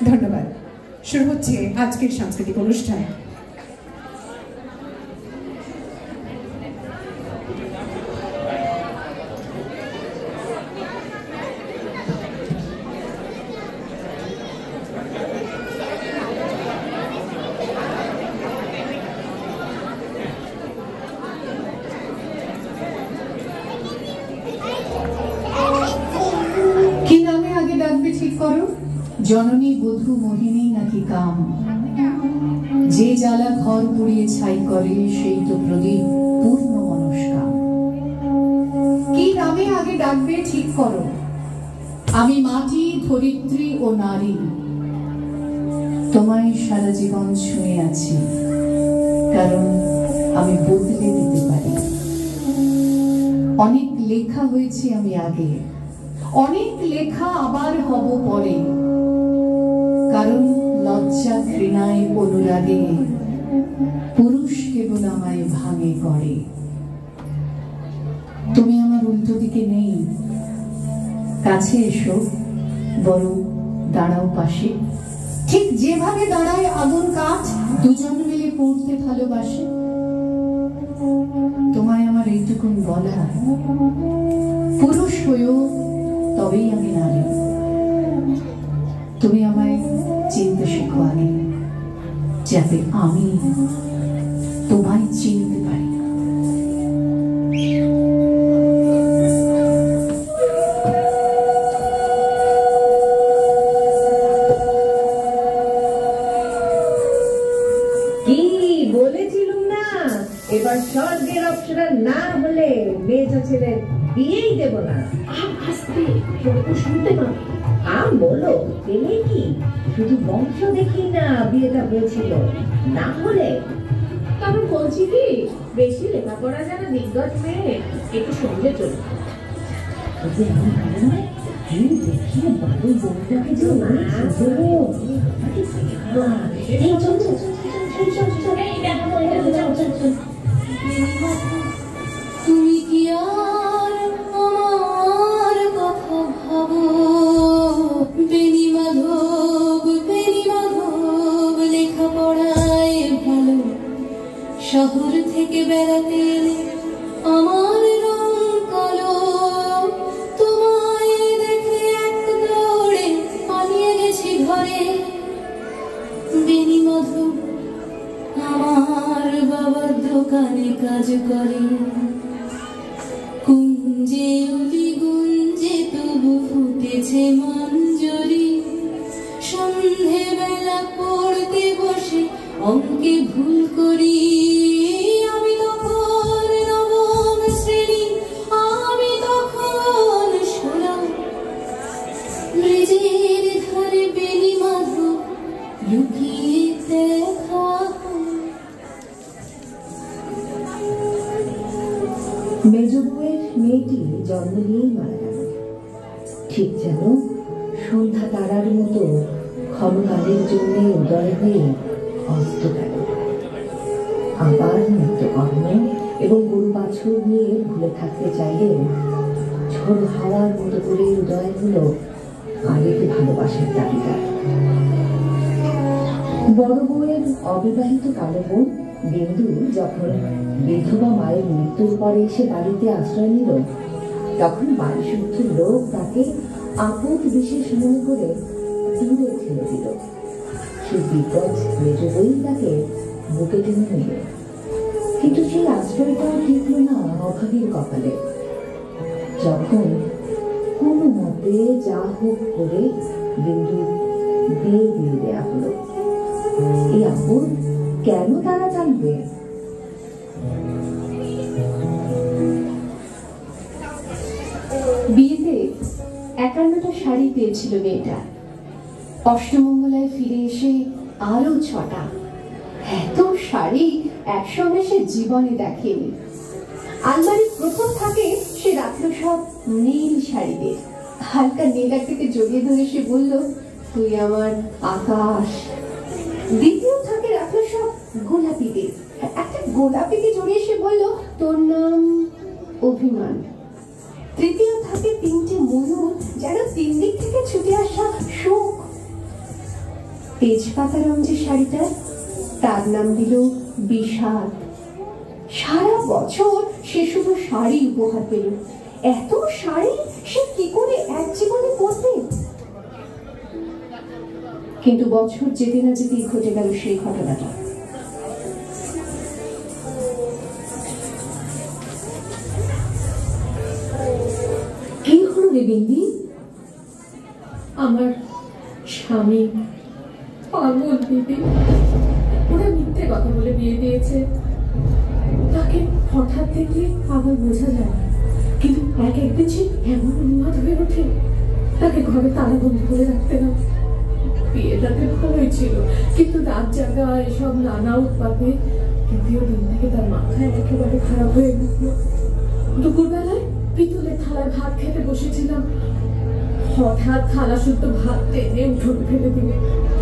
ধন্যবাদ। শুরু হচ্ছে আজকের সাংস্কৃতিক অনুষ্ঠান। কি নামে আগে ডাকবে ঠিক করো, জননী বধূ মোহিনী নাকি কাম? যে জ্বালা ঘর পুড়িয়ে ছাই করে সেই তো প্রদীপ পূর্ণ মনস্কাম। কি নামে আগে ডাকবে ঠিক করো, আমি মাটি ধরিত্রী ও নারী, তোমায় সারা জীবন ছুঁয়ে আছি, কারণ আমি বদলে দিতে পারি। অনেক লেখা হয়েছে আমি আগে, অনেক লেখা আবার হব পরে, কারণ লজ্জা ঘৃণায় অনুরাগে পুরুষ কেবল আমায় ভাঙে করে। তুমি আমার উল্টো দিকে নেই, কাছে এসো, বরং দাঁড়াও পাশে। ঠিক যেভাবে দাঁড়ায় আগুন কাঠ, দুজন মিলে পড়তে ভালোবাসে। তোমায় আমার এইটুকুন বলা, পুরুষ হয়েও তবেই আমি নারী। তুমি আমায় চিনতে শেখো আগে, যাতে আমি তোমায় চিনতে পারি। কি বলেছিলুম না, এবার স্বর্গের অপ্সরা না হলে মেয়েটা ছেলে বিয়েই দেব না। আস্তে শুনতে পাবে। বলো পেলে কি, শুধু বংশ দেখি না বিয়েটা হয়েছিল, না হলে কারণ বলছি কি, বেশি লেখাপড়া যারা দিগ্গজ মেয়ে একটু সঙ্গে চলবে। দেখিয়ে বাবুর বউটাকে যে তুমি কি আর আমার কথা ভাবো? বেনি মাধব লেখাপড়ায় ভালো, শহর থেকে বেড়াতে এলে আমার রং কালো। তোমায় দেখে এক দৌড়ে পালিয়ে গেছি ঘরে। বেনি মাধব আমার বাবার দোকানে কাজ করে। কুঞ্জে অলি গুঞ্জে তবু ফুটেছে মঞ্জরি। সন্ধে বেলা পড়তে বসে অঙ্কে ভুল করি। আমি তখন নবম শ্রেণী, আমি তখন শোনা। ব্রিজের ধারে বেনি মাধব লুকিয়ে দেখা। মেজ বউয়ের মেয়েটি জন্ম নিয়েই মারা গেল। ঠিক যেন সন্ধ্যা তারার মতো ক্ষণকালের জন্য উদয় হয়ে অস্ত গেল। আবার নিত্যকর্ম এবং গরু বাছুর নিয়ে ভুলে থাকতে চাইলে ঝোড়ো হাওয়ার মতো করে উদয় হলো আরেক ভালোবাসার দাবিদার। বড় বউয়ের অবিবাহিত কালো বোন বিন্দু যখন বিধবা মায়ের মৃত্যুর পরে এসে বাড়িতে আশ্রয় নিল, তখন বাড়ি শুদ্ধ লোক তাকে আপদ বিশেষ মনে করে দূরে ঠেলে দিল। সে বিপদ মেজ বই তাকে বুকে টেনে নিল, কিন্তু সেই আশ্রয়টাও টিকল না অভাগীর কপালে। যখন কোনো মতে যা হোক করে বিন্দু বিয়ে দিয়ে দেয়া হলো। এই আপদ কেন তারা জানবে? বিয়েতে 51টা শাড়ি পেয়েছিল মেয়েটা। অষ্টমঙ্গলায় ফিরে এসে আরো 6টা। এত শাড়ি একসঙ্গে সে জীবনে দেখেনি। আলমারির প্রথম থাকে সে রাখলো সব নীল শাড়িদের। হালকা নীল একটাকে জড়িয়ে ধরে সে বলল, তুই আমার আকাশ। দ্বিতীয় থাকে রাখলো সব গোলাপিদের। একটা গোলাপিকে জড়িয়ে সে বলল, তোর নাম অভিমান। তৃতীয় থাকে 3টে ময়ূর, যেন 3 দিক থেকে ছুটে আসা সুখ। তেজপাতা রঙ যে শাড়িটা, তার নাম দিল বিষাদ। সারা বছর সে শুধু শাড়ি উপহার পেল। এত শাড়ি সে কি করে এক জীবনে পরবে? কিন্তু বছর যেতে না যেতেই ঘটে গেল সেই ঘটনাটা। কি হলো রে বিন্দি? আমার স্বামী পাগল দিদি, ওরা মিথ্যে কথা বলে বিয়ে দিয়েছে। তাকে হঠাৎ দেখলে পাগল বোঝা যায়, কিন্তু একদিন সে এমন উন্মাদ হয়ে ওঠে, তাকে ঘরে তালা বন্ধ করে রাখতে না। বিয়েটাতে ভালোই ছিল, কিন্তু রাত জাগা এসব নানা উৎপাতে দ্বিতীয় দিন থেকে তার মাথায় একেবারে খারাপ হয়ে গেল। দুপুরবেলায় পিতলের থালায় ভাত খেতে বসেছিলাম, হঠাৎ থালা শুদ্ধ ভাত টেনে উঠোনে ফেলে দিল।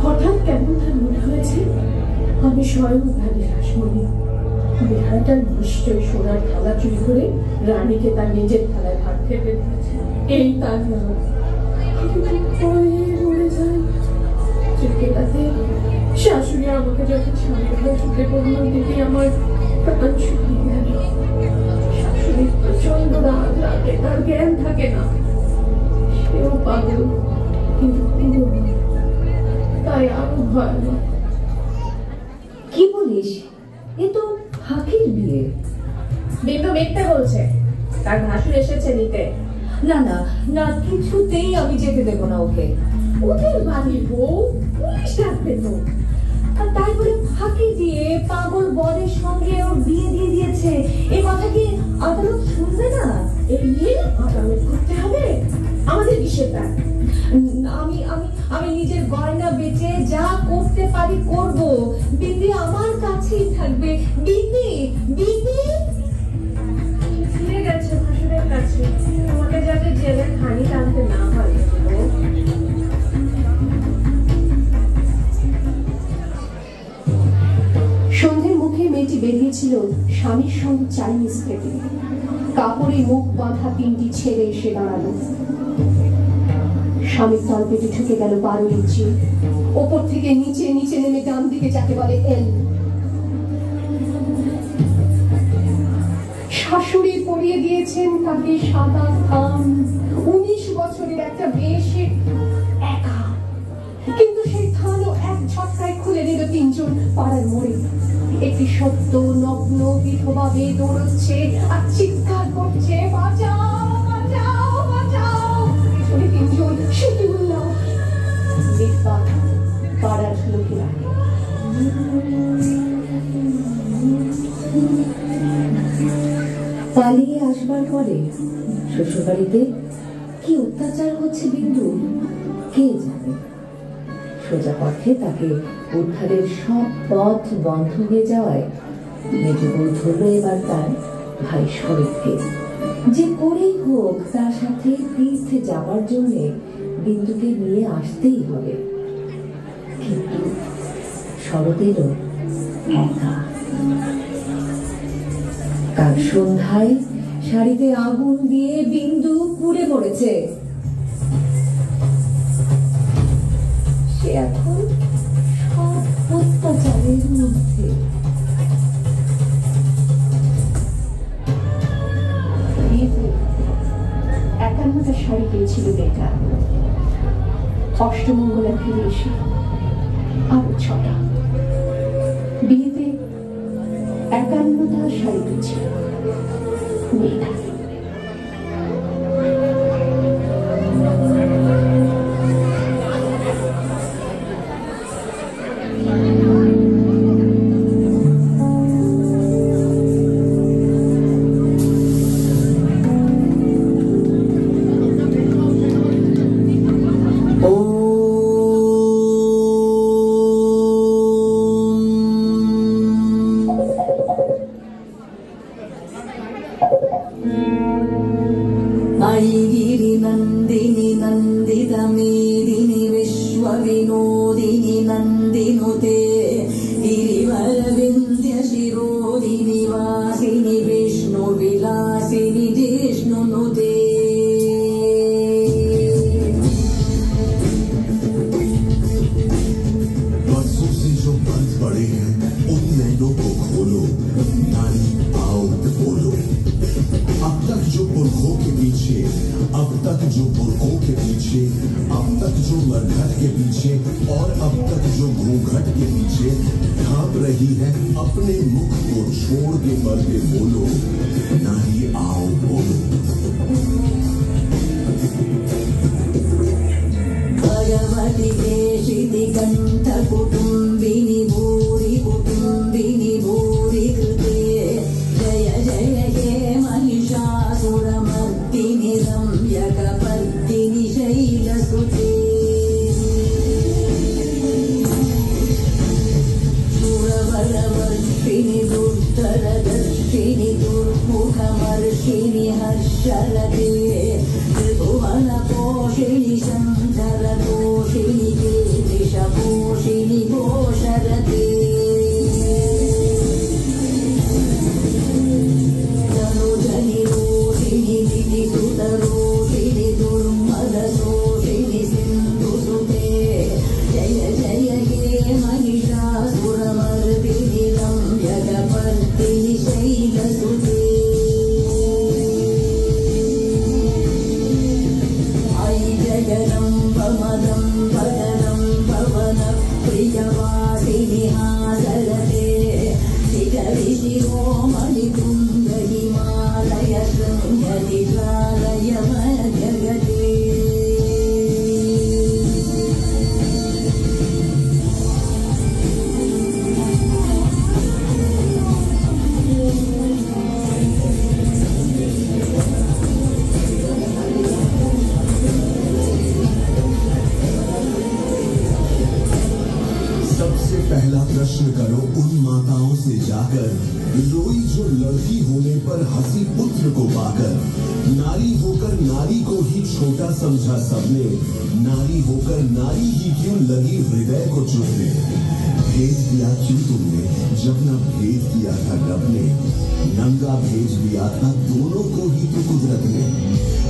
হঠাৎ কেমন তার মনে হয়েছে আমি স্বয়ং রানী রাসমণি। বেহারাটা নিশ্চয়ই সোনার থালা চুরি করে রানীকে তার নিজের থালায় ভাত খেতে দিয়েছে, এই তার নাম। মরে যায় চুকেটাতে। শাশুড়ি আমাকে যখন স্বামী হয়ে ঢুকে পড়ল, দিদি আমার প্রাণ শুকিয়ে গেল। শাশুড়ির প্রচন্ড রাগ লাগে, তার জ্ঞান থাকে না। সেও পাগল, কিন্তু তাই আরো ভয়ানক। কি বলিস? এ তো ফাঁকির বিয়ে। বিন্দু মিথ্যে বলছে, তার ভাসুর এসেছে নিতে। না না না, কিছুতেই আমি যেতে দেবো না ওকে। ওদের বাড়ির বউ, পুলিশ ডাকবে তো। আর তাই বলে ফাঁকি দিয়ে পাগল বরের সঙ্গে ওর বিয়ে দিয়ে দিয়েছে, এ কথা কি আদালত শুনবে না? এই নিয়ে আদালত করতে হবে, আমাদের কিসের তার? আমি আমি আমি নিজের গয়না বেচে যা করতে পারি করব। বিন্দি আমার কাছেই থাকবে। বিন্দি, বিন্দি ফিরে গেছে ভাসুরের কাছে, তোমাকে যাতে জেলে খানি টানতে না হয়। সন্ধ্যের মুখে মেয়েটি বেরিয়েছিল স্বামীর সঙ্গে চাইনিজ খেতে। কাপড়ে মুখ বাঁধা তিনটি ছেলে এসে দাঁড়ালো। স্বামীর তলপেটে ঢুকে গেল 12 ইঞ্চি। ওপর থেকে নিচে নিচে নেমে ডান দিকে যাকে বলে এল। শাশুড়ি পরিয়ে দিয়েছেন তাকে সাদা থান। 19 বছরের একটা মেয়ে, সে একা। কিন্তু সেই থানও এক ঝটকায় খুলে নিল 3 জন পাড়ার মোড়ে। একটি সদ্য নগ্ন বিধবা মেয়ে দৌড়চ্ছে আর চিৎকার করছে, বাঁচাও বাঁচাও বাঁচাও। পিছনে 3 জন সেটি উল্লাস। দেখবা পাড়ার লোকেরা। পালিয়ে আসবার পরে শ্বশুরবাড়িতে কি অত্যাচার হচ্ছে বিন্দু কে জানে। সোজা পথে তাকে উদ্ধারের সব পথ বন্ধ হয়ে যাওয়ায় মেজ বউ ধরল এবার তার ভাই শরৎকে। যে করেই হোক তার সাথে তীর্থে যাবার জন্য বিন্দুকে নিয়ে আসতেই হবে। কিন্তু শরৎ এলো একা। কাল সন্ধ্যায় শাড়িতে আগুন দিয়ে বিন্দু পুড়ে পড়েছে। সে এখন সব অত্যাচারের মধ্যে। একান্নটা শাড়ি পেয়েছিল বেটা। অষ্টমঙ্গলা ফিরে এসে আরো 6টা। বিয়েতে 51টা শাড়ি পেয়েছিল মেয়েটা। जो बुर्कों के पीछे, अब तक जो मरघट के पीछे और अब तक जो घूंघट के पीछे ढांप रही है अपने मुख को छोड़ के पर्दे बोलो, नारी आओ बोलो। भगवती देशिति कंठ कुटुंबिनी भूरि कुटुंबिनी भूरि कृते जय जय हे महिषासुरमर्दिनि रम्यकपर्दिनि शैलसुते सुरवरवर्षिणि दुष्टरदर्शिनि दुर्मुखमर्षिणि हर्षरते त्रिभुवनपोषिणि शङ्करदोषिणि गिरिशपोषिणि घोषरते तनुजनिरोषिणि दितिसुतरोषिणि दुर्मदशोषिणि सिन्धुसुते जय जय हे महिषासुरमर्दिनि रम्यकपर्दिनि शैलसुते जगदम्बमदं भदनं भवनप्रियवासिनि हासरते शिखरिशिरोमणितुङ्गहिमालय शृङ्गति ज्वालयमजगते पहला प्रश्न करो उन माताओं से जाकर, रोई जो लड़की होने पर हंसी पुत्र को पाकर। नारी होकर नारी को ही छोटा समझा सबने, नारी होकर नारी ही क्यों लगी हृदय को चुभने। भेज दिया क्यों तुमने जब न भेज किया था रब ने, नंगा भेज दिया था दोनों को ही तो कुदरत ने।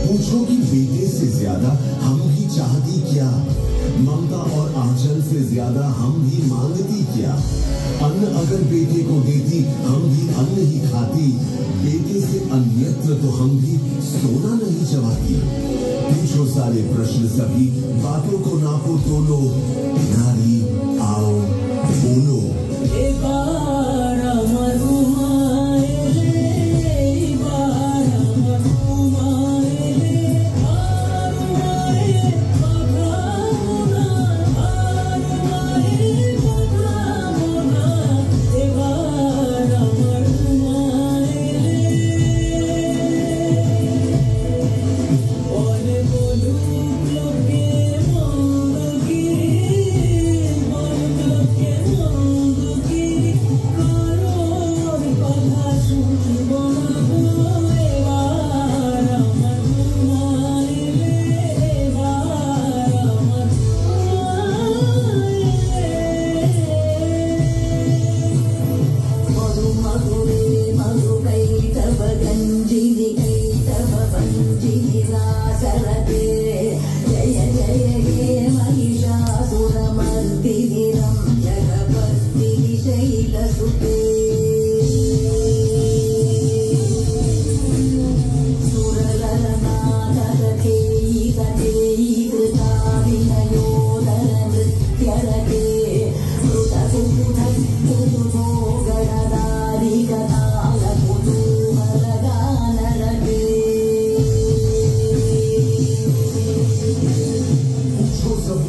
पूछो कि बेटे से ज्यादा हम भी चाहती क्या, ममता और आंचल से ज्यादा हम भी मांगती क्या। अन्न अगर बेटे को देती हम भी अन्न ही खाती, बेटे से अन्यत्र तो हम भी सोना नहीं चबाती। पूछो सारे प्रश्न सभी, बातों को नापो तोलो, नारी आओ बोलो।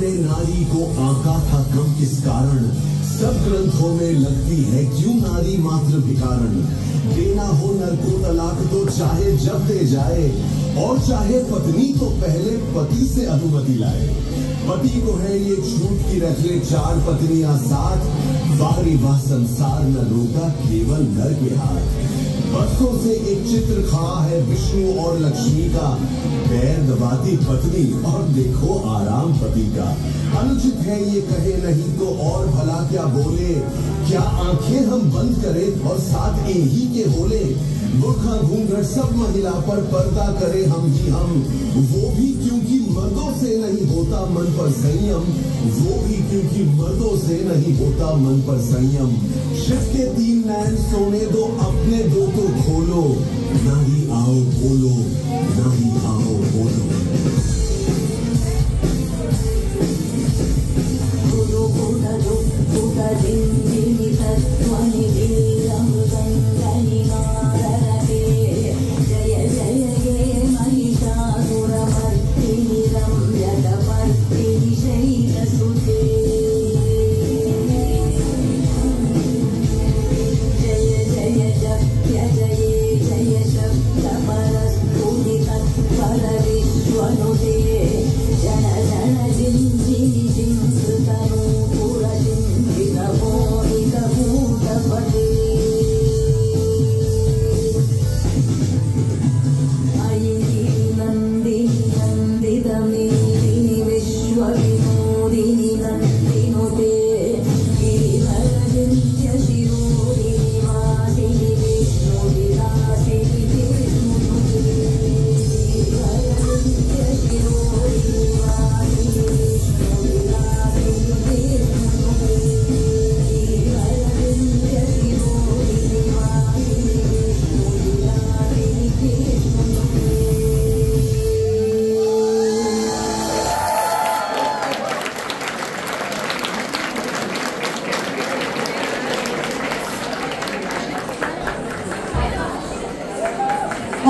नारी को आका था कम किस कारण, सब ग्रंथों में लगती है क्यों नारी मात्र भिखारण। देना हो नर को तलाक तो चाहे जब दे जाए, और चाहे पत्नी तो पहले पति से अनुमति लाए। पति को है ये छूट की रख ले 4 पत्नियां साथ, बाहरी वाह संसार न रोका केवल नर के हाथ। बरसों से एक चित्र खड़ा है विष्णु और लक्ष्मी का, पैर दबाती पत्नी और देखो आराम पति का। अनुचित है ये कहे नहीं तो और भला क्या बोले, क्या आंखें हम बंद करें और साथ इन्हीं के बोले। बुर्खा घूंघट सब महिला पर पर्दा करे हम ही हम, वो भी क्योंकि मर्दों से नहीं होता मन पर संयम, वो भी क्योंकि मर्दों से नहीं होता मन पर संयम। शिव के 3 नैन सोने दो अपने 2 को खोलो, नारी आओ बोलो, नारी आओ बोलो।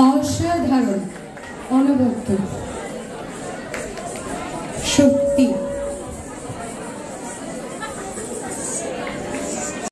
অসাধারণ, অনবদ্য।